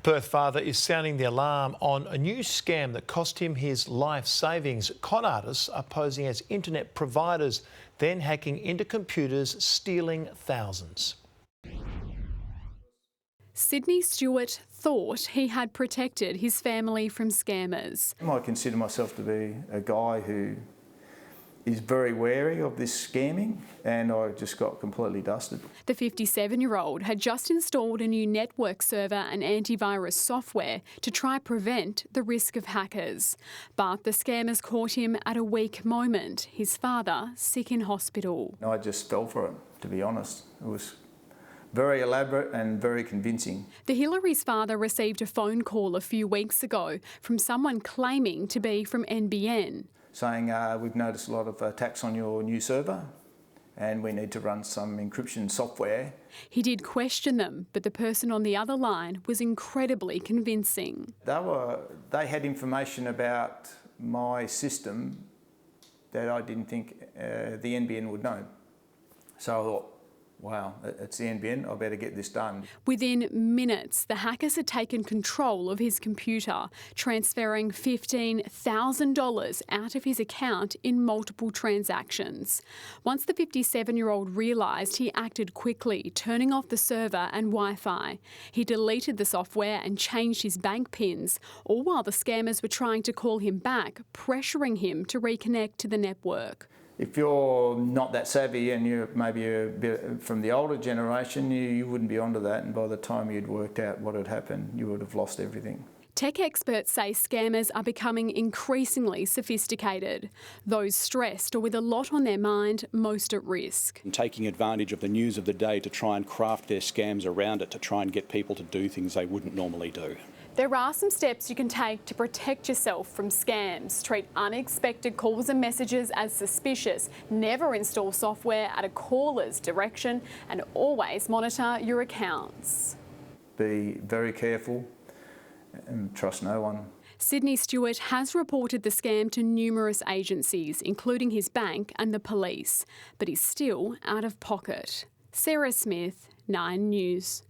Perth father is sounding the alarm on a new scam that cost him his life savings. Con artists are posing as internet providers, then hacking into computers, stealing thousands. Sydney Stewart thought he had protected his family from scammers. I consider myself to be a guy who is very wary of this scamming, and I just got completely dusted. The 57-year-old had just installed a new network server and antivirus software to try prevent the risk of hackers. But the scammers caught him at a weak moment, his father sick in hospital. I just fell for it, to be honest. It was very elaborate and very convincing. The Hillary's father received a phone call a few weeks ago from someone claiming to be from NBN. Saying, we've noticed a lot of attacks on your new server and we need to run some encryption software. He did question them, but the person on the other line was incredibly convincing. They had information about my system that I didn't think the NBN would know. So I thought, wow, it's the NBN, I better get this done. Within minutes, the hackers had taken control of his computer, transferring $15,000 out of his account in multiple transactions. Once the 57-year-old realised, he acted quickly, turning off the server and Wi-Fi. He deleted the software and changed his bank PINs, all while the scammers were trying to call him back, pressuring him to reconnect to the network. If you're not that savvy and you're maybe a bit from the older generation, you wouldn't be onto that, and by the time you'd worked out what had happened, you would have lost everything. Tech experts say scammers are becoming increasingly sophisticated. Those stressed or with a lot on their mind, most at risk. And taking advantage of the news of the day to try and craft their scams around it to try and get people to do things they wouldn't normally do. There are some steps you can take to protect yourself from scams. Treat unexpected calls and messages as suspicious. Never install software at a caller's direction, and always monitor your accounts. Be very careful and trust no one. Sydney Stewart has reported the scam to numerous agencies, including his bank and the police, but he's still out of pocket. Sarah Smith, 9 News.